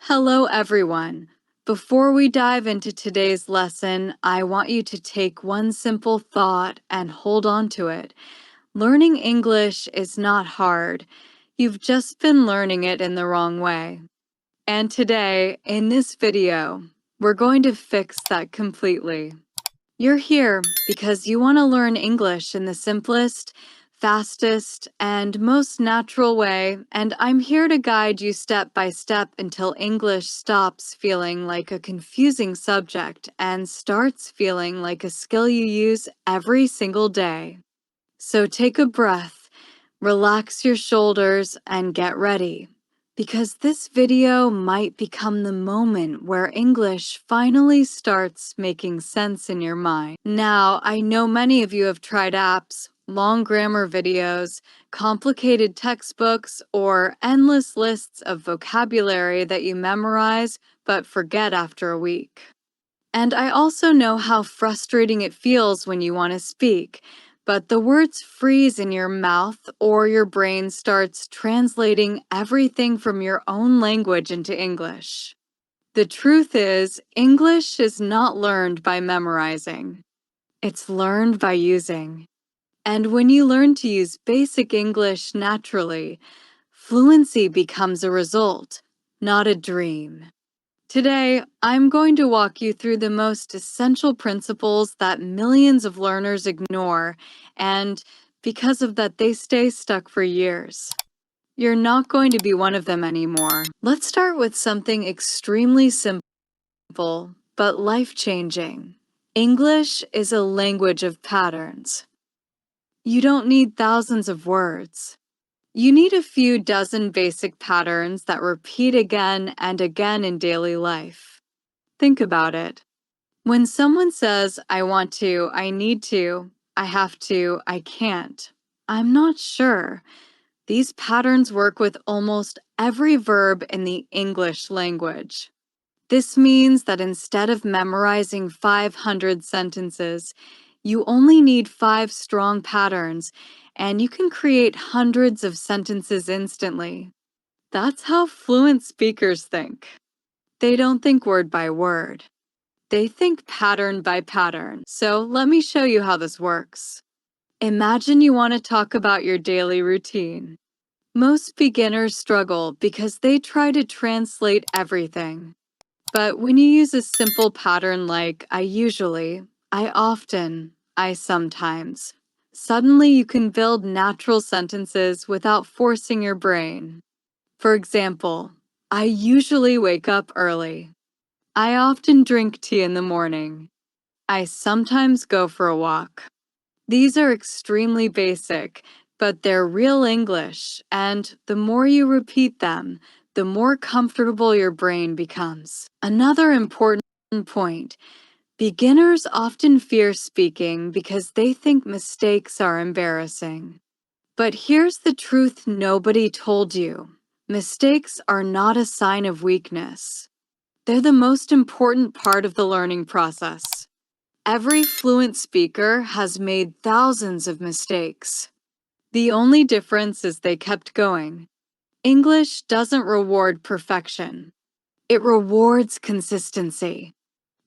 Hello, everyone. Before we dive into today's lesson, I want you to take one simple thought and hold on to it. Learning English is not hard. You've just been learning it in the wrong way. And today, in this video, we're going to fix that completely. You're here because you want to learn English in the simplest, fastest, and most natural way, and I'm here to guide you step by step until English stops feeling like a confusing subject and starts feeling like a skill you use every single day. So take a breath, relax your shoulders, and get ready. Because this video might become the moment where English finally starts making sense in your mind. Now, I know many of you have tried apps, long grammar videos, complicated textbooks, or endless lists of vocabulary that you memorize but forget after a week. And I also know how frustrating it feels when you want to speak, but the words freeze in your mouth or your brain starts translating everything from your own language into English. The truth is, English is not learned by memorizing. It's learned by using. And when you learn to use basic English naturally, fluency becomes a result, not a dream. Today, I'm going to walk you through the most essential principles that millions of learners ignore, and because of that, they stay stuck for years. You're not going to be one of them anymore. Let's start with something extremely simple, but life-changing. English is a language of patterns. You don't need thousands of words. You need a few dozen basic patterns that repeat again and again in daily life. Think about it. When someone says, I want to, I need to, I have to, I can't, I'm not sure. These patterns work with almost every verb in the English language. This means that instead of memorizing 500 sentences, you only need 5 strong patterns, and you can create hundreds of sentences instantly. That's how fluent speakers think. They don't think word by word. They think pattern by pattern. So let me show you how this works. Imagine you want to talk about your daily routine. Most beginners struggle because they try to translate everything. But when you use a simple pattern like I usually, I often, I sometimes, suddenly you can build natural sentences without forcing your brain. For example, I usually wake up early. I often drink tea in the morning. I sometimes go for a walk. These are extremely basic, but they're real English, and the more you repeat them, the more comfortable your brain becomes. Another important point: beginners often fear speaking because they think mistakes are embarrassing. But here's the truth nobody told you: mistakes are not a sign of weakness. They're the most important part of the learning process. Every fluent speaker has made thousands of mistakes. The only difference is they kept going. English doesn't reward perfection. It rewards consistency.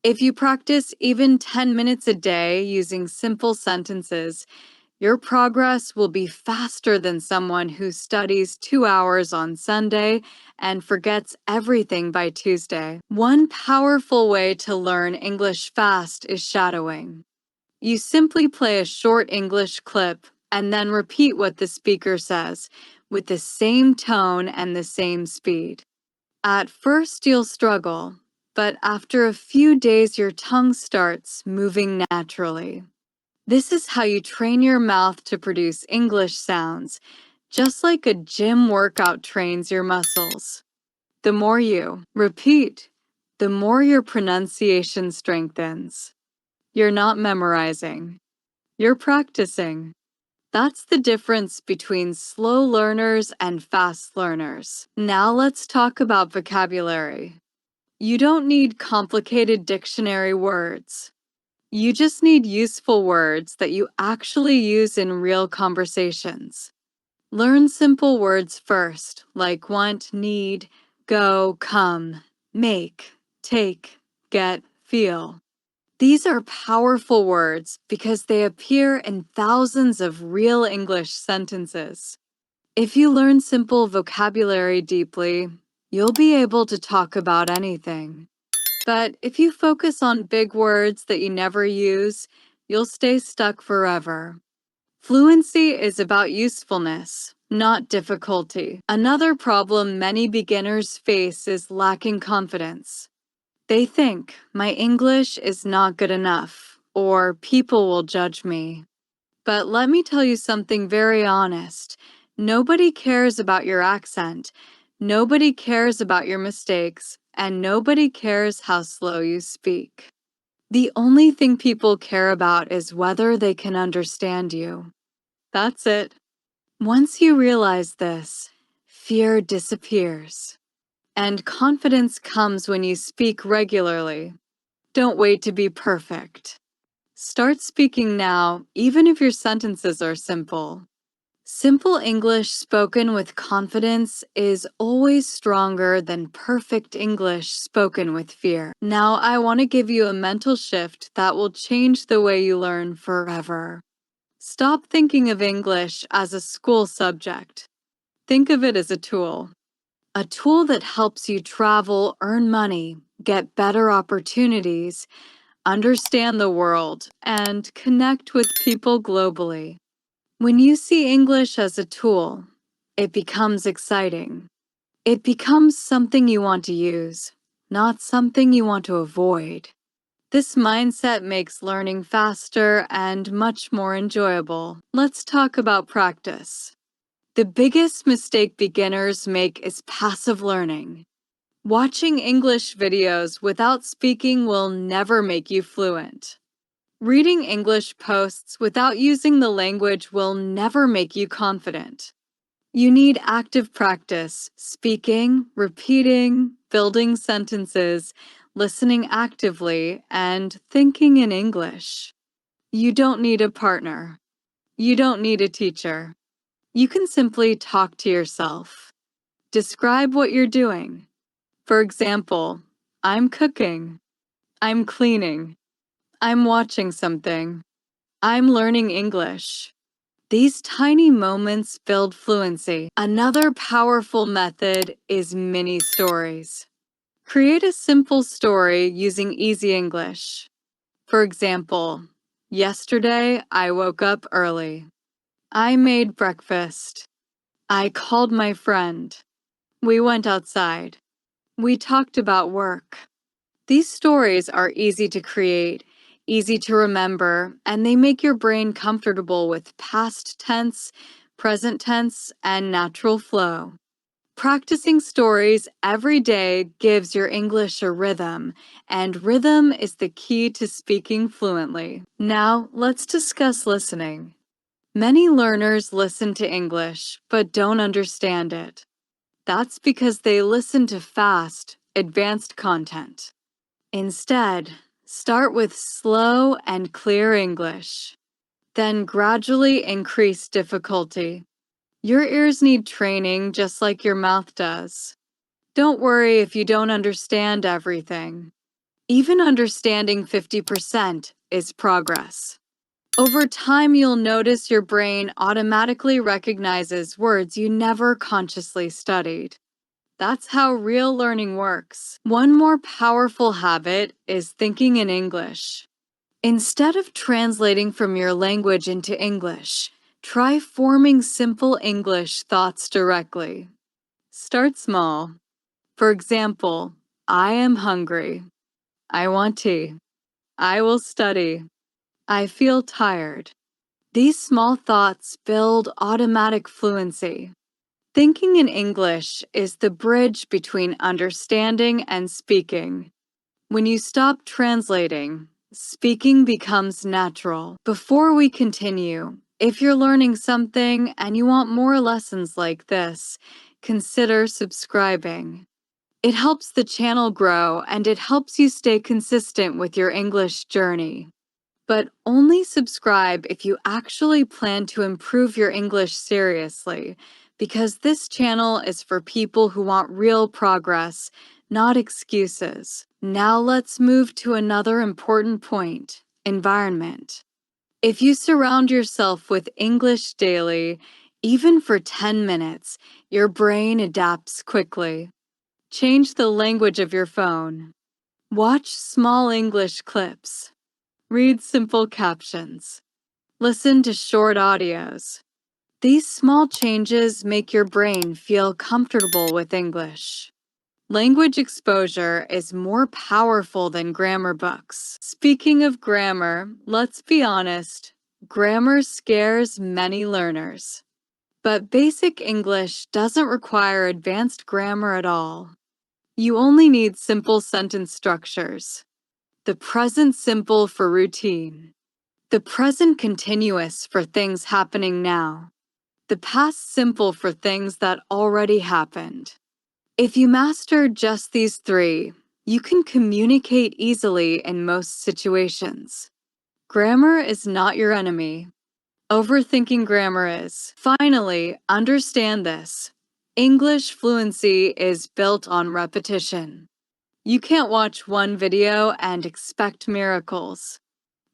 If you practice even 10 minutes a day using simple sentences, your progress will be faster than someone who studies 2 hours on Sunday and forgets everything by Tuesday. One powerful way to learn English fast is shadowing. You simply play a short English clip and then repeat what the speaker says with the same tone and the same speed. At first, you'll struggle, but after a few days, your tongue starts moving naturally. This is how you train your mouth to produce English sounds, just like a gym workout trains your muscles. The more you repeat, the more your pronunciation strengthens. You're not memorizing. You're practicing. That's the difference between slow learners and fast learners. Now let's talk about vocabulary. You don't need complicated dictionary words. You just need useful words that you actually use in real conversations. Learn simple words first, like want, need, go, come, make, take, get, feel. These are powerful words because they appear in thousands of real English sentences. If you learn simple vocabulary deeply, you'll be able to talk about anything. But if you focus on big words that you never use, you'll stay stuck forever. Fluency is about usefulness, not difficulty. Another problem many beginners face is lacking confidence. They think, my English is not good enough, or people will judge me. But let me tell you something very honest. Nobody cares about your accent. Nobody cares about your mistakes, and nobody cares how slow you speak. The only thing people care about is whether they can understand you. That's it. Once you realize this, fear disappears. And confidence comes when you speak regularly. Don't wait to be perfect. Start speaking now, even if your sentences are simple. Simple English spoken with confidence is always stronger than perfect English spoken with fear. Now, I want to give you a mental shift that will change the way you learn forever. Stop thinking of English as a school subject. Think of it as a tool. A tool that helps you travel, earn money, get better opportunities, understand the world, and connect with people globally. When you see English as a tool, it becomes exciting. It becomes something you want to use, not something you want to avoid. This mindset makes learning faster and much more enjoyable. Let's talk about practice. The biggest mistake beginners make is passive learning. Watching English videos without speaking will never make you fluent. Reading English posts without using the language will never make you confident. You need active practice, speaking, repeating, building sentences, listening actively, and thinking in English. You don't need a partner. You don't need a teacher. You can simply talk to yourself. Describe what you're doing. For example, I'm cooking. I'm cleaning. I'm watching something. I'm learning English. These tiny moments build fluency. Another powerful method is mini stories. Create a simple story using easy English. For example, yesterday I woke up early. I made breakfast. I called my friend. We went outside. We talked about work. These stories are easy to create, easy to remember, and they make your brain comfortable with past tense, present tense, and natural flow. Practicing stories every day gives your English a rhythm, and rhythm is the key to speaking fluently. Now, let's discuss listening. Many learners listen to English, but don't understand it. That's because they listen to fast, advanced content. Instead, start with slow and clear English. Then gradually increase difficulty. Your ears need training just like your mouth does. Don't worry if you don't understand everything. Even understanding 50% is progress. Over time, you'll notice your brain automatically recognizes words you never consciously studied. That's how real learning works. One more powerful habit is thinking in English. Instead of translating from your language into English, try forming simple English thoughts directly. Start small. For example, I am hungry. I want tea. I will study. I feel tired. These small thoughts build automatic fluency. Thinking in English is the bridge between understanding and speaking. When you stop translating, speaking becomes natural. Before we continue, if you're learning something and you want more lessons like this, consider subscribing. It helps the channel grow and it helps you stay consistent with your English journey. But only subscribe if you actually plan to improve your English seriously, because this channel is for people who want real progress, not excuses. Now let's move to another important point: environment. If you surround yourself with English daily, even for 10 minutes, your brain adapts quickly. Change the language of your phone. Watch small English clips. Read simple captions. Listen to short audios. These small changes make your brain feel comfortable with English. Language exposure is more powerful than grammar books. Speaking of grammar, let's be honest, grammar scares many learners. But basic English doesn't require advanced grammar at all. You only need simple sentence structures. The present simple for routine. The present continuous for things happening now. The past simple for things that already happened. If you master just these three, you can communicate easily in most situations. Grammar is not your enemy. Overthinking grammar is. Finally, understand this. English fluency is built on repetition. You can't watch one video and expect miracles.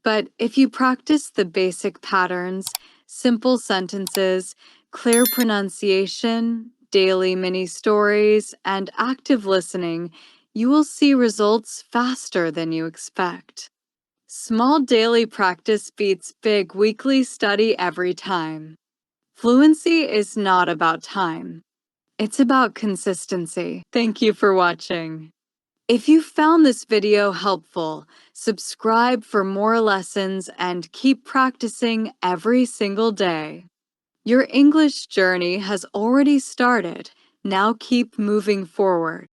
But if you practice the basic patterns, simple sentences, clear pronunciation, daily mini stories, and active listening, you will see results faster than you expect. Small daily practice beats big weekly study every time. Fluency is not about time. It's about consistency. Thank you for watching. If you found this video helpful, subscribe for more lessons and keep practicing every single day. Your English journey has already started. Now keep moving forward.